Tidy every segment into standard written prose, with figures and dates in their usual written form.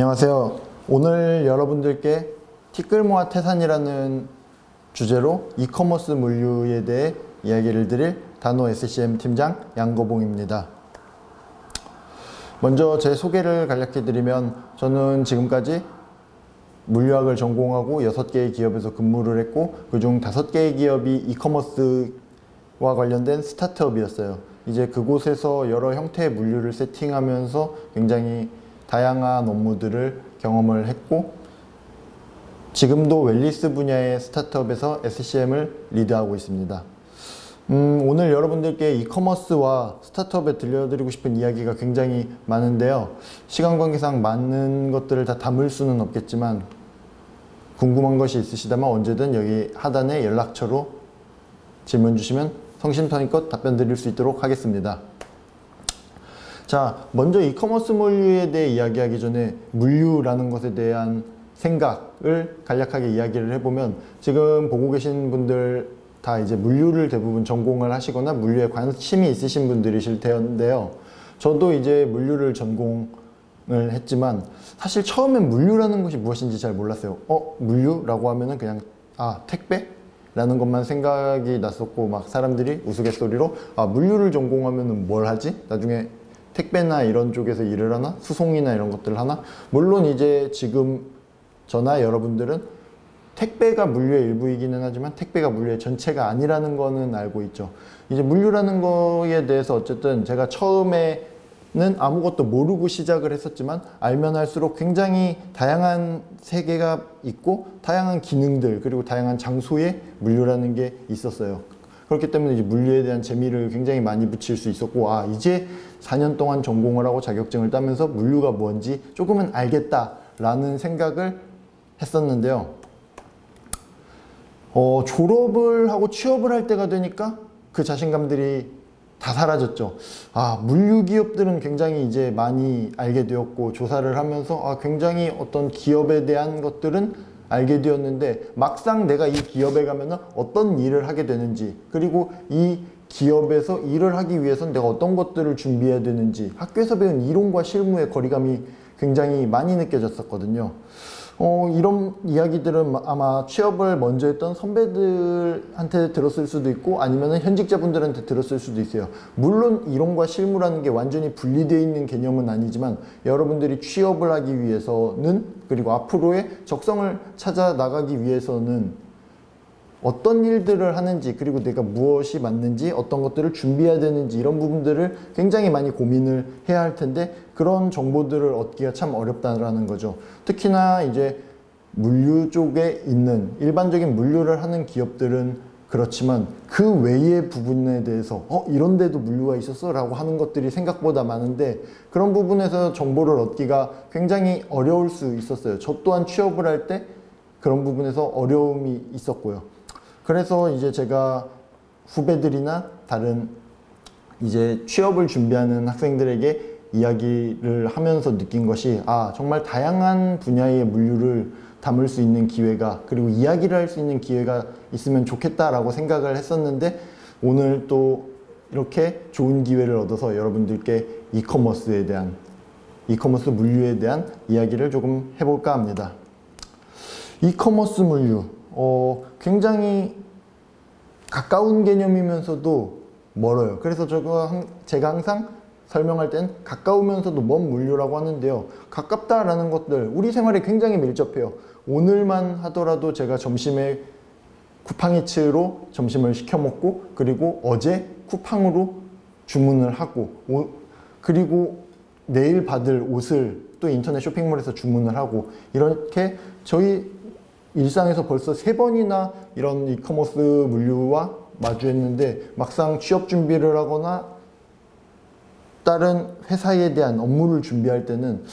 안녕하세요. 오늘 여러분들께 티끌모아 태산이라는 주제로 이커머스 물류에 대해 이야기를 드릴 단호 SCM 팀장 양거봉입니다. 먼저 제 소개를 간략히 드리면 저는 지금까지 물류학을 전공하고 6개의 기업에서 근무를 했고 그중 5개의 기업이 이커머스와 관련된 스타트업이었어요. 이제 그곳에서 여러 형태의 물류를 세팅하면서 굉장히 다양한 업무들을 경험을 했고 지금도 웰니스 분야의 스타트업에서 SCM을 리드하고 있습니다. 오늘 여러분들께 이커머스와 스타트업에 들려드리고 싶은 이야기가 굉장히 많은데요. 시간 관계상 많은 것들을 다 담을 수는 없겠지만 궁금한 것이 있으시다면 언제든 여기 하단에 연락처로 질문 주시면 성심성의껏 답변 드릴 수 있도록 하겠습니다. 자, 먼저 이커머스 물류에 대해 이야기하기 전에 물류라는 것에 대한 생각을 간략하게 이야기를 해보면 지금 보고 계신 분들 다 이제 물류를 대부분 전공을 하시거나 물류에 관심이 있으신 분들이실 텐데요. 저도 이제 물류를 전공을 했지만 사실 처음엔 물류라는 것이 무엇인지 잘 몰랐어요. 물류라고 하면은 그냥 택배? 라는 것만 생각이 났었고 막 사람들이 우스갯소리로 물류를 전공하면은 뭘 하지? 나중에 택배나 이런 쪽에서 일을 하나? 수송이나 이런 것들을 하나? 물론 이제 지금 저나 여러분들은 택배가 물류의 일부이기는 하지만 택배가 물류의 전체가 아니라는 거는 알고 있죠. 이제 물류라는 거에 대해서 어쨌든 제가 처음에는 아무것도 모르고 시작을 했었지만 알면 할수록 굉장히 다양한 세계가 있고 다양한 기능들 그리고 다양한 장소에 물류라는 게 있었어요. 그렇기 때문에 이제 물류에 대한 재미를 굉장히 많이 붙일 수 있었고 이제 4년 동안 전공을 하고 자격증을 따면서 물류가 뭔지 조금은 알겠다라는 생각을 했었는데요. 졸업을 하고 취업을 할 때가 되니까 그 자신감들이 다 사라졌죠. 물류 기업들은 굉장히 이제 많이 알게 되었고 조사를 하면서 굉장히 어떤 기업에 대한 것들은 알게 되었는데 막상 내가 이 기업에 가면은 어떤 일을 하게 되는지 그리고 이 기업에서 일을 하기 위해서는 내가 어떤 것들을 준비해야 되는지 학교에서 배운 이론과 실무의 거리감이 굉장히 많이 느껴졌었거든요. 이런 이야기들은 아마 취업을 먼저 했던 선배들한테 들었을 수도 있고 아니면 현직자분들한테 들었을 수도 있어요. 물론 이론과 실무라는 게 완전히 분리되어 있는 개념은 아니지만 여러분들이 취업을 하기 위해서는 그리고 앞으로의 적성을 찾아 나가기 위해서는 어떤 일들을 하는지 그리고 내가 무엇이 맞는지 어떤 것들을 준비해야 되는지 이런 부분들을 굉장히 많이 고민을 해야 할 텐데 그런 정보들을 얻기가 참 어렵다라는 거죠. 특히나 이제 물류 쪽에 있는 일반적인 물류를 하는 기업들은 그렇지만 그 외의 부분에 대해서 이런 데도 물류가 있었어? 라고 하는 것들이 생각보다 많은데 그런 부분에서 정보를 얻기가 굉장히 어려울 수 있었어요. 저 또한 취업을 할 때 그런 부분에서 어려움이 있었고요. 그래서 이제 제가 후배들이나 다른 이제 취업을 준비하는 학생들에게 이야기를 하면서 느낀 것이 정말 다양한 분야의 물류를 담을 수 있는 기회가 그리고 이야기를 할 수 있는 기회가 있으면 좋겠다라고 생각을 했었는데 오늘 또 이렇게 좋은 기회를 얻어서 여러분들께 이커머스 물류에 대한 이야기를 조금 해볼까 합니다. 이커머스 물류 굉장히 가까운 개념이면서도 멀어요. 그래서 제가 항상 설명할 땐 가까우면서도 먼 물류라고 하는데요. 가깝다라는 것들 우리 생활에 굉장히 밀접해요. 오늘만 하더라도 제가 점심에 쿠팡이츠로 점심을 시켜 먹고 그리고 어제 쿠팡으로 주문을 하고 그리고 내일 받을 옷을 또 인터넷 쇼핑몰에서 주문을 하고 이렇게 저희 일상에서 벌써 3번이나 이런 이커머스 물류와 마주했는데 막상 취업 준비를 하거나 다른 회사에 대한 업무를 준비할 때는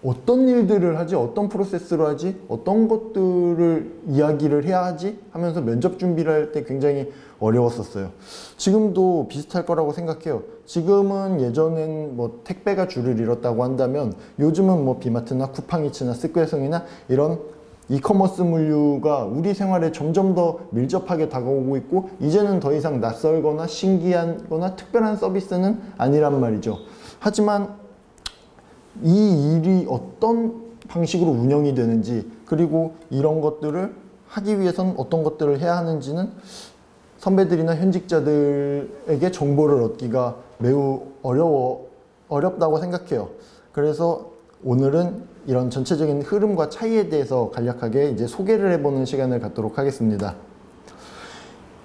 어떤 일들을 하지? 어떤 프로세스로 하지? 어떤 것들을 이야기를 해야 하지? 하면서 면접 준비를 할 때 굉장히 어려웠었어요. 지금도 비슷할 거라고 생각해요. 지금은 예전엔 택배가 줄을 이뤘다고 한다면 요즘은 비마트나 쿠팡이츠나 스퀘어성이나 이런 이커머스 물류가 우리 생활에 점점 더 밀접하게 다가오고 있고 이제는 더 이상 낯설거나 신기하거나 특별한 서비스는 아니란 말이죠. 하지만 이 일이 어떤 방식으로 운영이 되는지, 그리고 이런 것들을 하기 위해선 어떤 것들을 해야 하는지는 선배들이나 현직자들에게 정보를 얻기가 매우 어렵다고 생각해요. 그래서 오늘은 이런 전체적인 흐름과 차이에 대해서 간략하게 이제 소개를 해보는 시간을 갖도록 하겠습니다.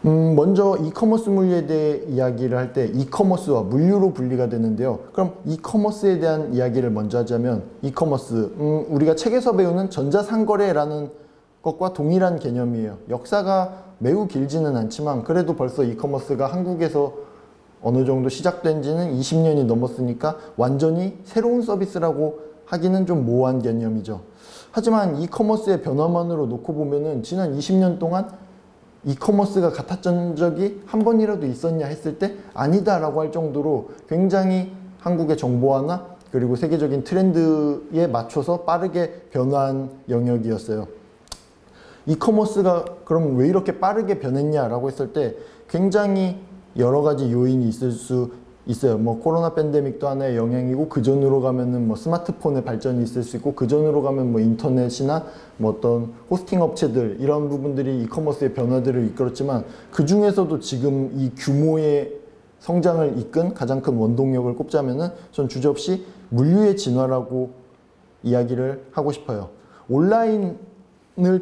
먼저 이커머스 물류에 대해 이야기를 할 때 이커머스와 물류로 분리가 되는데요. 그럼 이커머스에 대한 이야기를 먼저 하자면, 이커머스, 우리가 책에서 배우는 전자상거래라는 것과 동일한 개념이에요. 역사가 매우 길지는 않지만 그래도 벌써 이커머스가 한국에서 어느 정도 시작된 지는 20년이 넘었으니까 완전히 새로운 서비스라고 하기는 좀 모호한 개념이죠. 하지만 이커머스의 변화만으로 놓고 보면은 지난 20년 동안 이커머스가 같았던 적이 한 번이라도 있었냐 했을 때 아니다라고 할 정도로 굉장히 한국의 정보화나 그리고 세계적인 트렌드에 맞춰서 빠르게 변화한 영역이었어요. 이커머스가 그럼 왜 이렇게 빠르게 변했냐라고 했을 때 굉장히 여러 가지 요인이 있을 수 있어요. 뭐 코로나 팬데믹도 하나의 영향이고, 그 전으로 가면은 뭐 스마트폰의 발전이 있을 수 있고, 그 전으로 가면 뭐 인터넷이나 뭐 어떤 호스팅 업체들, 이런 부분들이 이커머스의 변화들을 이끌었지만, 그 중에서도 지금 이 규모의 성장을 이끈 가장 큰 원동력을 꼽자면은 전 주저없이 물류의 진화라고 이야기를 하고 싶어요. 온라인을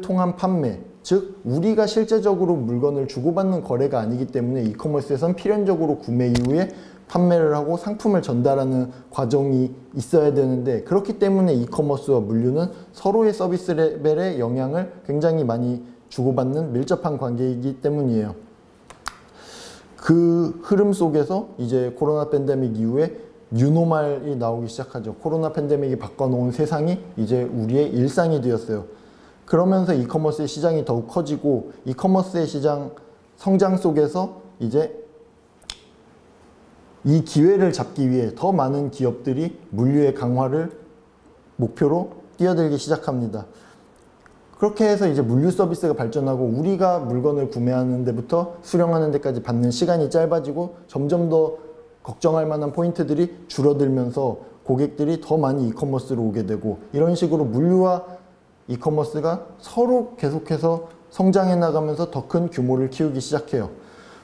통한 판매, 즉 우리가 실제적으로 물건을 주고받는 거래가 아니기 때문에 이커머스에선 필연적으로 구매 이후에 판매를 하고 상품을 전달하는 과정이 있어야 되는데, 그렇기 때문에 이커머스와 물류는 서로의 서비스 레벨의 영향을 굉장히 많이 주고받는 밀접한 관계이기 때문이에요. 그 흐름 속에서 이제 코로나 팬데믹 이후에 뉴노멀이 나오기 시작하죠. 코로나 팬데믹이 바꿔놓은 세상이 이제 우리의 일상이 되었어요. 그러면서 이커머스의 시장이 더욱 커지고, 이커머스의 시장 성장 속에서 이제 이 기회를 잡기 위해 더 많은 기업들이 물류의 강화를 목표로 뛰어들기 시작합니다. 그렇게 해서 이제 물류 서비스가 발전하고, 우리가 물건을 구매하는 데부터 수령하는 데까지 받는 시간이 짧아지고, 점점 더 걱정할 만한 포인트들이 줄어들면서 고객들이 더 많이 이커머스로 오게 되고, 이런 식으로 물류와 이커머스가 서로 계속해서 성장해 나가면서 더 큰 규모를 키우기 시작해요.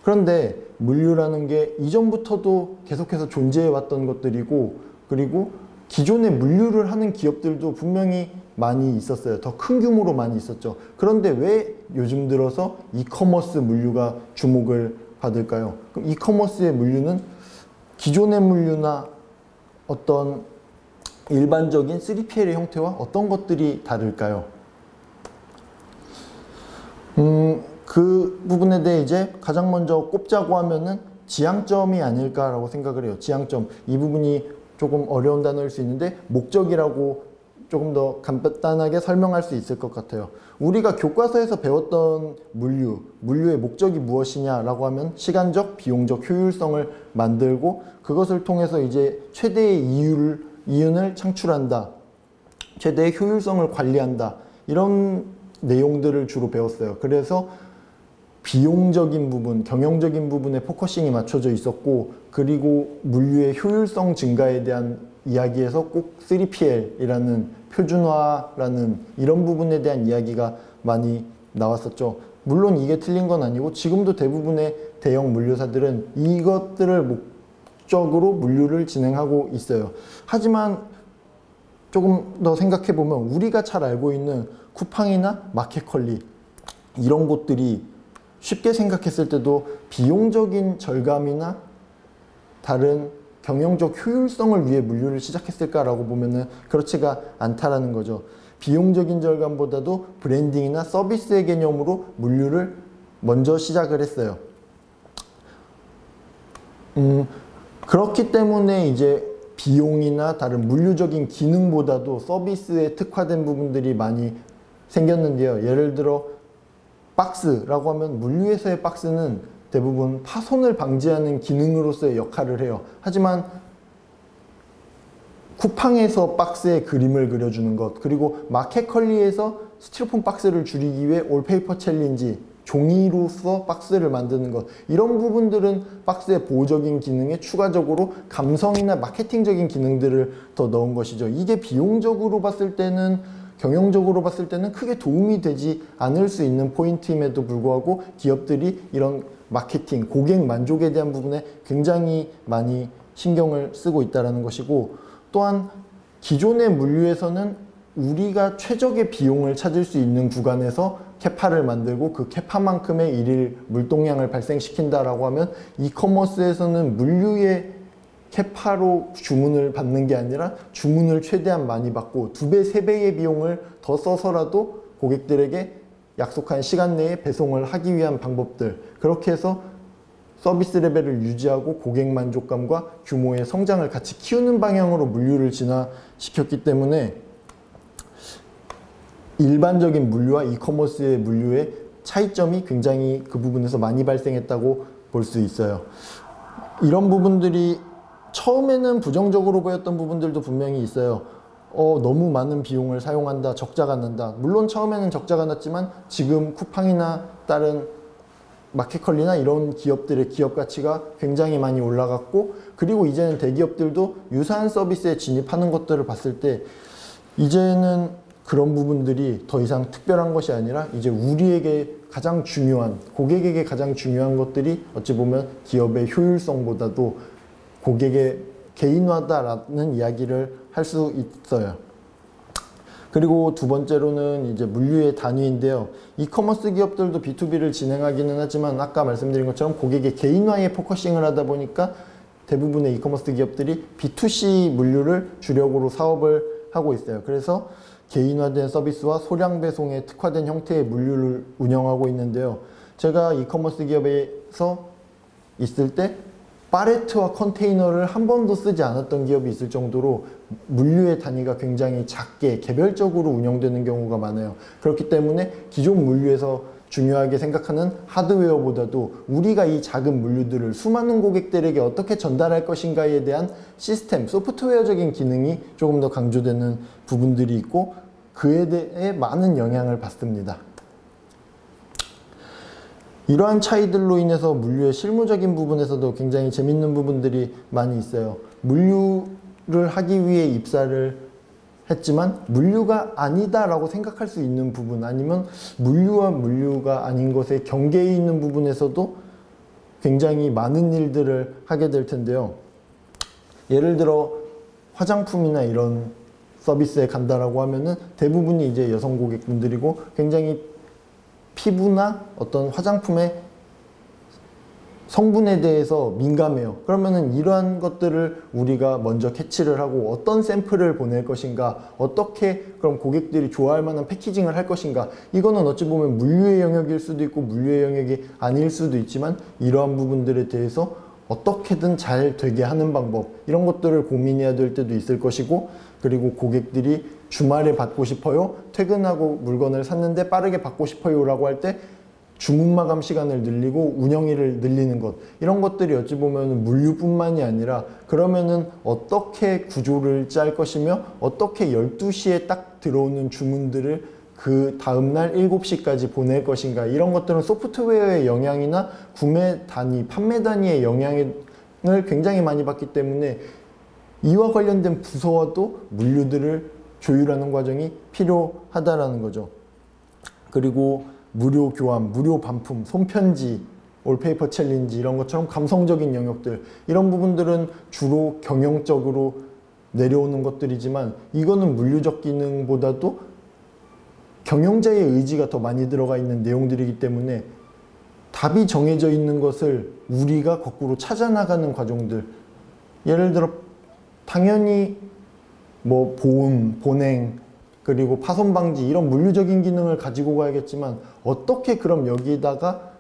그런데 물류라는 게 이전부터도 계속해서 존재해 왔던 것들이고, 그리고 기존에 물류를 하는 기업들도 분명히 많이 있었어요. 더 큰 규모로 많이 있었죠. 그런데 왜 요즘 들어서 이커머스 물류가 주목을 받을까요? 그럼 이커머스의 물류는 기존의 물류나 어떤 일반적인 3PL의 형태와 어떤 것들이 다를까요? 그 부분에 대해 이제 가장 먼저 꼽자고 하면은 지향점이 아닐까라고 생각을 해요. 지향점. 이 부분이 조금 어려운 단어일 수 있는데, 목적이라고 조금 더 간단하게 설명할 수 있을 것 같아요. 우리가 교과서에서 배웠던 물류의 목적이 무엇이냐라고 하면 시간적, 비용적 효율성을 만들고, 그것을 통해서 이제 최대의 이윤을 창출한다, 최대의 효율성을 관리한다, 이런 내용들을 주로 배웠어요. 그래서 비용적인 부분, 경영적인 부분에 포커싱이 맞춰져 있었고, 그리고 물류의 효율성 증가에 대한 이야기에서 꼭 3PL이라는 표준화라는 이런 부분에 대한 이야기가 많이 나왔었죠. 물론 이게 틀린 건 아니고, 지금도 대부분의 대형 물류사들은 이것들을 목적으로 물류를 진행하고 있어요. 하지만 조금 더 생각해 보면 우리가 잘 알고 있는 쿠팡이나 마켓컬리, 이런 곳들이 쉽게 생각했을 때도 비용적인 절감이나 다른 경영적 효율성을 위해 물류를 시작했을까라고 보면은 그렇지가 않다라는 거죠. 비용적인 절감보다도 브랜딩이나 서비스의 개념으로 물류를 먼저 시작을 했어요. 그렇기 때문에 이제 비용이나 다른 물류적인 기능보다도 서비스에 특화된 부분들이 많이 생겼는데요. 예를 들어 박스라고 하면, 물류에서의 박스는 대부분 파손을 방지하는 기능으로서의 역할을 해요. 하지만 쿠팡에서 박스에 그림을 그려주는 것, 그리고 마켓컬리에서 스티로폼 박스를 줄이기 위해 올페이퍼 챌린지, 종이로서 박스를 만드는 것, 이런 부분들은 박스의 보호적인 기능에 추가적으로 감성이나 마케팅적인 기능들을 더 넣은 것이죠. 이게 비용적으로 봤을 때는, 경영적으로 봤을 때는 크게 도움이 되지 않을 수 있는 포인트임에도 불구하고 기업들이 이런 마케팅, 고객 만족에 대한 부분에 굉장히 많이 신경을 쓰고 있다는 것이고, 또한 기존의 물류에서는 우리가 최적의 비용을 찾을 수 있는 구간에서 캐파를 만들고 그 캐파만큼의 일일 물동량을 발생시킨다라고 하면, 이커머스에서는 물류의 캐파로 주문을 받는 게 아니라 주문을 최대한 많이 받고 2배, 3배의 비용을 더 써서라도 고객들에게 약속한 시간 내에 배송을 하기 위한 방법들, 그렇게 해서 서비스 레벨을 유지하고 고객 만족감과 규모의 성장을 같이 키우는 방향으로 물류를 진화시켰기 때문에 일반적인 물류와 이커머스의 물류의 차이점이 굉장히 그 부분에서 많이 발생했다고 볼 수 있어요. 이런 부분들이 처음에는 부정적으로 보였던 부분들도 분명히 있어요. 너무 많은 비용을 사용한다, 적자가 난다. 물론 처음에는 적자가 났지만 지금 쿠팡이나 다른 마켓컬리나 이런 기업들의 기업 가치가 굉장히 많이 올라갔고, 그리고 이제는 대기업들도 유사한 서비스에 진입하는 것들을 봤을 때 이제는 그런 부분들이 더 이상 특별한 것이 아니라 이제 우리에게 가장 중요한, 고객에게 가장 중요한 것들이 어찌 보면 기업의 효율성보다도 고객의 개인화다라는 이야기를 할 수 있어요. 그리고 두 번째로는 이제 물류의 단위인데요. 이커머스 기업들도 B2B를 진행하기는 하지만 아까 말씀드린 것처럼 고객의 개인화에 포커싱을 하다 보니까 대부분의 이커머스 기업들이 B2C 물류를 주력으로 사업을 하고 있어요. 그래서 개인화된 서비스와 소량 배송에 특화된 형태의 물류를 운영하고 있는데요. 제가 이커머스 기업에서 있을 때 팔레트와 컨테이너를 한 번도 쓰지 않았던 기업이 있을 정도로 물류의 단위가 굉장히 작게 개별적으로 운영되는 경우가 많아요. 그렇기 때문에 기존 물류에서 중요하게 생각하는 하드웨어보다도 우리가 이 작은 물류들을 수많은 고객들에게 어떻게 전달할 것인가에 대한 시스템, 소프트웨어적인 기능이 조금 더 강조되는 부분들이 있고, 그에 대해 많은 영향을 받습니다. 이러한 차이들로 인해서 물류의 실무적인 부분에서도 굉장히 재밌는 부분들이 많이 있어요. 물류를 하기 위해 입사를 했지만 물류가 아니다라고 생각할 수 있는 부분, 아니면 물류와 물류가 아닌 것의 경계에 있는 부분에서도 굉장히 많은 일들을 하게 될 텐데요. 예를 들어 화장품이나 이런 서비스에 간다라고 하면은 대부분이 이제 여성 고객분들이고 굉장히 피부나 어떤 화장품의 성분에 대해서 민감해요. 그러면은 이러한 것들을 우리가 먼저 캐치를 하고 어떤 샘플을 보낼 것인가, 어떻게 그럼 고객들이 좋아할 만한 패키징을 할 것인가, 이거는 어찌 보면 물류의 영역일 수도 있고 물류의 영역이 아닐 수도 있지만 이러한 부분들에 대해서 어떻게든 잘 되게 하는 방법, 이런 것들을 고민해야 될 때도 있을 것이고, 그리고 고객들이 주말에 받고 싶어요, 퇴근하고 물건을 샀는데 빠르게 받고 싶어요 라고 할 때 주문 마감 시간을 늘리고 운영일을 늘리는 것, 이런 것들이 어찌 보면 물류뿐만이 아니라 그러면은 어떻게 구조를 짤 것이며 어떻게 12시에 딱 들어오는 주문들을 그 다음날 7시까지 보낼 것인가, 이런 것들은 소프트웨어의 영향이나 구매 단위, 판매 단위의 영향을 굉장히 많이 받기 때문에 이와 관련된 부서와도 물류들을 조율하는 과정이 필요하다라는 거죠. 그리고 무료 교환, 무료 반품, 손편지, 올페이퍼 챌린지 이런 것처럼 감성적인 영역들, 이런 부분들은 주로 경영적으로 내려오는 것들이지만 이거는 물류적 기능보다도 경영자의 의지가 더 많이 들어가 있는 내용들이기 때문에 답이 정해져 있는 것을 우리가 거꾸로 찾아나가는 과정들, 예를 들어 당연히 뭐 보온, 보냉, 그리고 파손 방지 이런 물류적인 기능을 가지고 가야겠지만 어떻게 그럼 여기다가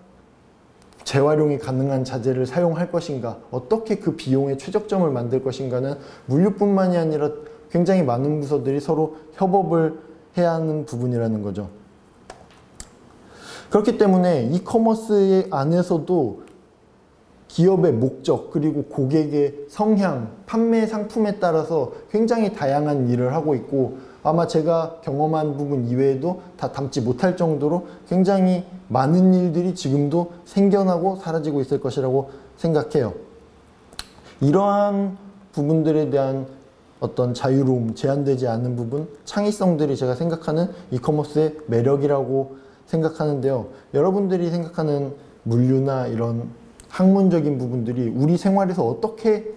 재활용이 가능한 자재를 사용할 것인가, 어떻게 그 비용의 최적점을 만들 것인가는 물류뿐만이 아니라 굉장히 많은 부서들이 서로 협업을 해야 하는 부분이라는 거죠. 그렇기 때문에 이커머스 안에서도 기업의 목적, 그리고 고객의 성향, 판매 상품에 따라서 굉장히 다양한 일을 하고 있고, 아마 제가 경험한 부분 이외에도 다 담지 못할 정도로 굉장히 많은 일들이 지금도 생겨나고 사라지고 있을 것이라고 생각해요. 이러한 부분들에 대한 어떤 자유로움, 제한되지 않는 부분, 창의성들이 제가 생각하는 이커머스의 매력이라고 생각하는데요. 여러분들이 생각하는 물류나 이런 학문적인 부분들이 우리 생활에서 어떻게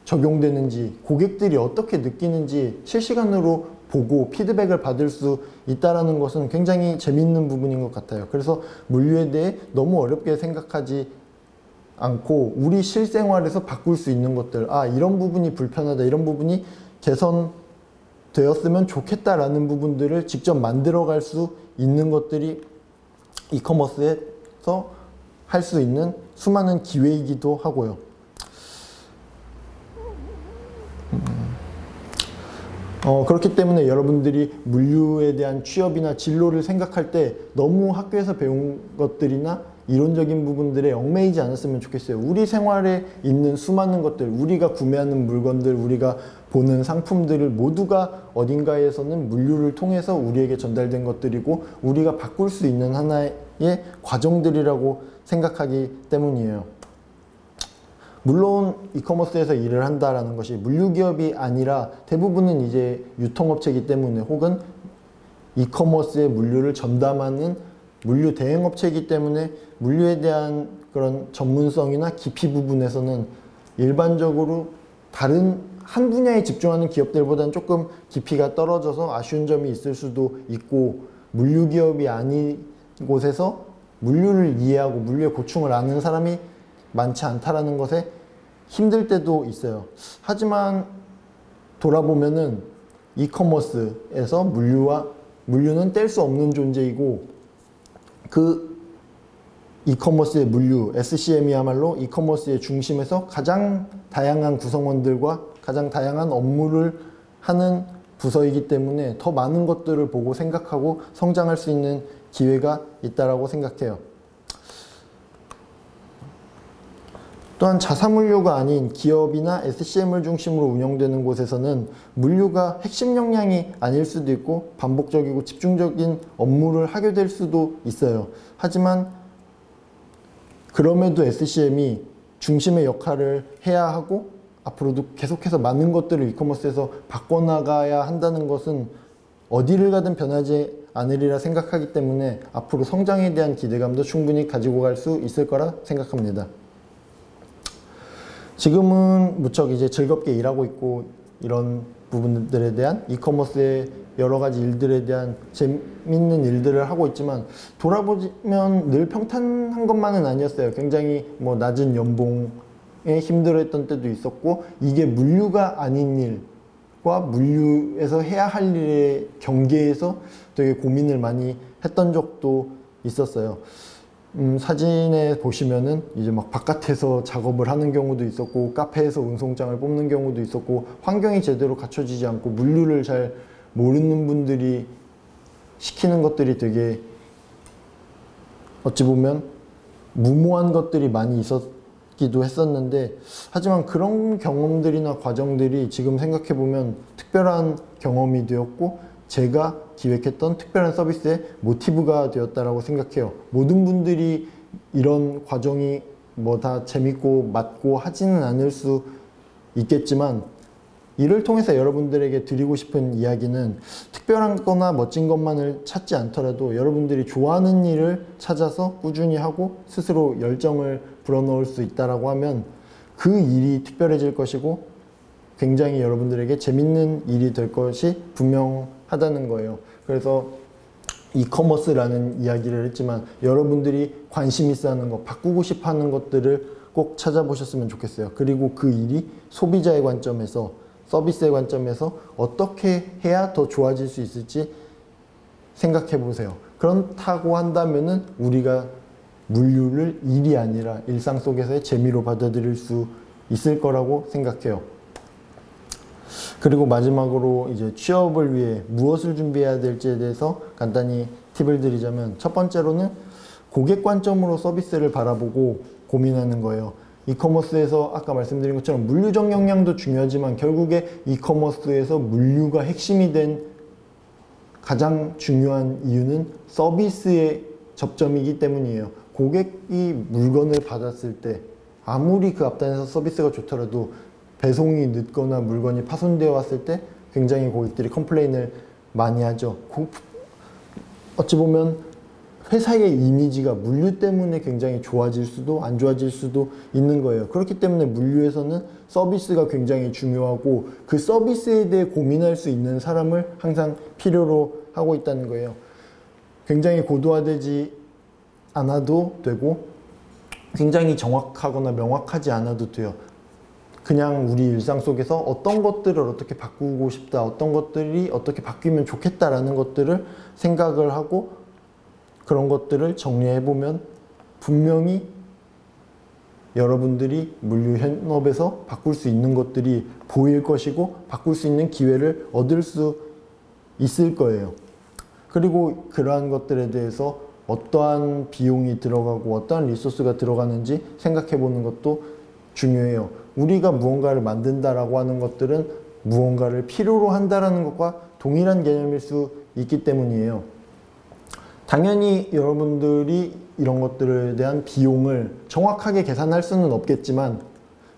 적용되는지, 고객들이 어떻게 느끼는지 실시간으로 보고 피드백을 받을 수 있다는 것은 굉장히 재밌는 부분인 것 같아요. 그래서 물류에 대해 너무 어렵게 생각하지 않고 우리 실생활에서 바꿀 수 있는 것들, 이런 부분이 불편하다, 이런 부분이 개선되었으면 좋겠다라는 부분들을 직접 만들어갈 수 있는 것들이 이커머스에서 할 수 있는 수많은 기회이기도 하고요. 그렇기 때문에 여러분들이 물류에 대한 취업이나 진로를 생각할 때 너무 학교에서 배운 것들이나 이론적인 부분들에 얽매이지 않았으면 좋겠어요. 우리 생활에 있는 수많은 것들, 우리가 구매하는 물건들, 우리가 보는 상품들을 모두가 어딘가에서는 물류를 통해서 우리에게 전달된 것들이고 우리가 바꿀 수 있는 하나의 과정들이라고 생각하기 때문이에요. 물론 이커머스에서 일을 한다라는 것이 물류기업이 아니라 대부분은 이제 유통업체이기 때문에 혹은 이커머스의 물류를 전담하는 물류 대행업체이기 때문에 물류에 대한 그런 전문성이나 깊이 부분에서는 일반적으로 다른 한 분야에 집중하는 기업들보다는 조금 깊이가 떨어져서 아쉬운 점이 있을 수도 있고, 물류기업이 아닌 곳에서 물류를 이해하고 물류의 고충을 아는 사람이 많지 않다라는 것에 힘들 때도 있어요. 하지만 돌아보면은 이커머스에서 물류는 뗄 수 없는 존재이고, 그 이커머스의 물류, SCM이야말로 이커머스의 중심에서 가장 다양한 구성원들과 가장 다양한 업무를 하는 부서이기 때문에 더 많은 것들을 보고 생각하고 성장할 수 있는 기회가 있다라고 생각해요. 또한 자사물류가 아닌 기업이나 SCM을 중심으로 운영되는 곳에서는 물류가 핵심 역량이 아닐 수도 있고 반복적이고 집중적인 업무를 하게 될 수도 있어요. 하지만 그럼에도 SCM이 중심의 역할을 해야 하고 앞으로도 계속해서 많은 것들을 이커머스에서 바꿔나가야 한다는 것은 어디를 가든 변하지 않으리라 생각하기 때문에 앞으로 성장에 대한 기대감도 충분히 가지고 갈 수 있을 거라 생각합니다. 지금은 무척 이제 즐겁게 일하고 있고 이런 부분들에 대한 이커머스의 여러 가지 일들에 대한 재밌는 일들을 하고 있지만 돌아보면 늘 평탄한 것만은 아니었어요. 굉장히 낮은 연봉에 힘들어했던 때도 있었고, 이게 물류가 아닌 일과 물류에서 해야 할 일의 경계에서 되게 고민을 많이 했던 적도 있었어요. 사진에 보시면은 이제 막 바깥에서 작업을 하는 경우도 있었고, 카페에서 운송장을 뽑는 경우도 있었고, 환경이 제대로 갖춰지지 않고 물류를 잘 모르는 분들이 시키는 것들이 되게 어찌 보면 무모한 것들이 많이 있었기도 했었는데, 하지만 그런 경험들이나 과정들이 지금 생각해보면 특별한 경험이 되었고 제가 기획했던 특별한 서비스의 모티브가 되었다라고 생각해요. 모든 분들이 이런 과정이 다 재밌고 맞고 하지는 않을 수 있겠지만, 이를 통해서 여러분들에게 드리고 싶은 이야기는 특별한 거나 멋진 것만을 찾지 않더라도 여러분들이 좋아하는 일을 찾아서 꾸준히 하고 스스로 열정을 불어넣을 수 있다라고 하면 그 일이 특별해질 것이고 굉장히 여러분들에게 재밌는 일이 될 것이 분명하다는 거예요. 그래서 이커머스라는 이야기를 했지만 여러분들이 관심 있어 하는 것, 바꾸고 싶어 하는 것들을 꼭 찾아보셨으면 좋겠어요. 그리고 그 일이 소비자의 관점에서, 서비스의 관점에서 어떻게 해야 더 좋아질 수 있을지 생각해 보세요. 그렇다고 한다면은 우리가 물류를 일이 아니라 일상 속에서의 재미로 받아들일 수 있을 거라고 생각해요. 그리고 마지막으로 이제 취업을 위해 무엇을 준비해야 될지에 대해서 간단히 팁을 드리자면, 첫 번째로는 고객 관점으로 서비스를 바라보고 고민하는 거예요. 이커머스에서 아까 말씀드린 것처럼 물류적 역량도 중요하지만 결국에 이커머스에서 물류가 핵심이 된 가장 중요한 이유는 서비스의 접점이기 때문이에요. 고객이 물건을 받았을 때 아무리 그 앞단에서 서비스가 좋더라도 배송이 늦거나 물건이 파손되어 왔을 때 굉장히 고객들이 컴플레인을 많이 하죠. 어찌 보면 회사의 이미지가 물류 때문에 굉장히 좋아질 수도 안 좋아질 수도 있는 거예요. 그렇기 때문에 물류에서는 서비스가 굉장히 중요하고 그 서비스에 대해 고민할 수 있는 사람을 항상 필요로 하고 있다는 거예요. 굉장히 고도화되지 않아도 되고 굉장히 정확하거나 명확하지 않아도 돼요. 그냥 우리 일상 속에서 어떤 것들을 어떻게 바꾸고 싶다, 어떤 것들이 어떻게 바뀌면 좋겠다라는 것들을 생각을 하고 그런 것들을 정리해보면 분명히 여러분들이 물류 현업에서 바꿀 수 있는 것들이 보일 것이고 바꿀 수 있는 기회를 얻을 수 있을 거예요. 그리고 그러한 것들에 대해서 어떠한 비용이 들어가고 어떠한 리소스가 들어가는지 생각해보는 것도 중요해요. 우리가 무언가를 만든다라고 하는 것들은 무언가를 필요로 한다라는 것과 동일한 개념일 수 있기 때문이에요. 당연히 여러분들이 이런 것들에 대한 비용을 정확하게 계산할 수는 없겠지만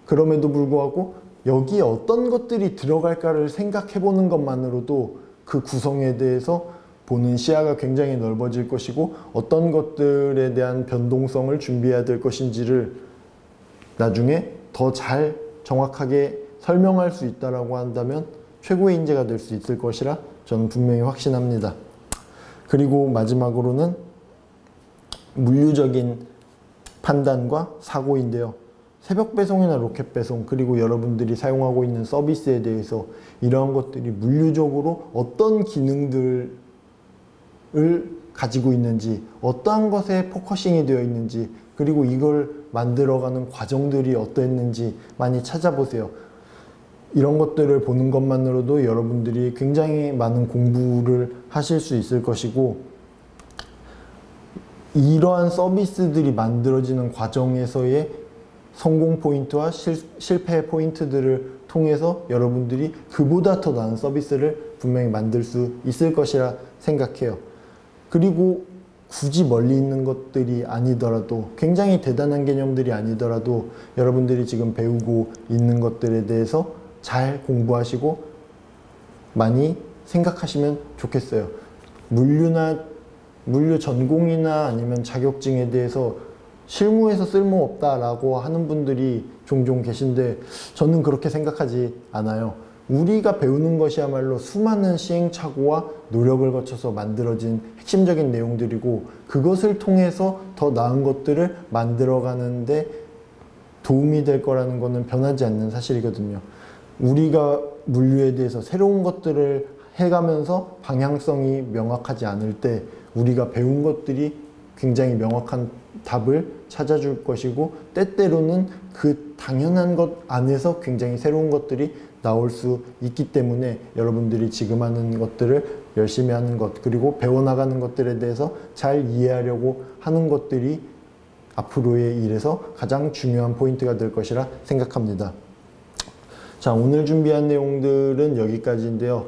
그럼에도 불구하고 여기에 어떤 것들이 들어갈까를 생각해 보는 것만으로도 그 구성에 대해서 보는 시야가 굉장히 넓어질 것이고 어떤 것들에 대한 변동성을 준비해야 될 것인지를 나중에 더 잘 정확하게 설명할 수 있다고 한다면 최고의 인재가 될 수 있을 것이라 저는 분명히 확신합니다. 그리고 마지막으로는 물류적인 판단과 사고인데요. 새벽 배송이나 로켓 배송 그리고 여러분들이 사용하고 있는 서비스에 대해서 이러한 것들이 물류적으로 어떤 기능들을 가지고 있는지 어떠한 것에 포커싱이 되어 있는지 그리고 이걸 만들어가는 과정들이 어떠했는지 많이 찾아보세요. 이런 것들을 보는 것만으로도 여러분들이 굉장히 많은 공부를 하실 수 있을 것이고 이러한 서비스들이 만들어지는 과정에서의 성공 포인트와 실패 포인트들을 통해서 여러분들이 그보다 더 나은 서비스를 분명히 만들 수 있을 것이라 생각해요. 그리고 굳이 멀리 있는 것들이 아니더라도 굉장히 대단한 개념들이 아니더라도 여러분들이 지금 배우고 있는 것들에 대해서 잘 공부하시고 많이 생각하시면 좋겠어요. 물류 전공이나 아니면 자격증에 대해서 실무에서 쓸모없다라고 하는 분들이 종종 계신데 저는 그렇게 생각하지 않아요. 우리가 배우는 것이야말로 수많은 시행착오와 노력을 거쳐서 만들어진 핵심적인 내용들이고 그것을 통해서 더 나은 것들을 만들어가는데 도움이 될 거라는 것은 변하지 않는 사실이거든요. 우리가 물류에 대해서 새로운 것들을 해가면서 방향성이 명확하지 않을 때 우리가 배운 것들이 굉장히 명확한 답을 찾아줄 것이고 때때로는 그 당연한 것 안에서 굉장히 새로운 것들이 나올 수 있기 때문에 여러분들이 지금 하는 것들을 열심히 하는 것 그리고 배워나가는 것들에 대해서 잘 이해하려고 하는 것들이 앞으로의 일에서 가장 중요한 포인트가 될 것이라 생각합니다. 자, 오늘 준비한 내용들은 여기까지인데요.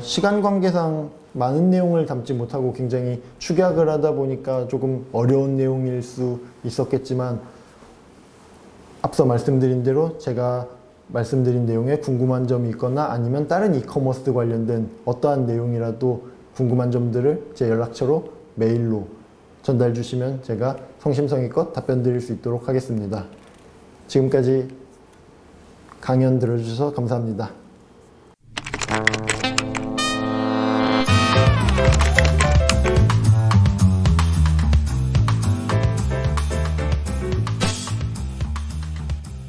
시간 관계상 많은 내용을 담지 못하고 굉장히 축약을 하다 보니까 조금 어려운 내용일 수 있었겠지만 앞서 말씀드린 대로 제가 말씀드린 내용에 궁금한 점이 있거나 아니면 다른 이커머스 관련된 어떠한 내용이라도 궁금한 점들을 제 연락처로 메일로 전달 주시면 제가 성심성의껏 답변 드릴 수 있도록 하겠습니다. 지금까지 강연 들어주셔서 감사합니다.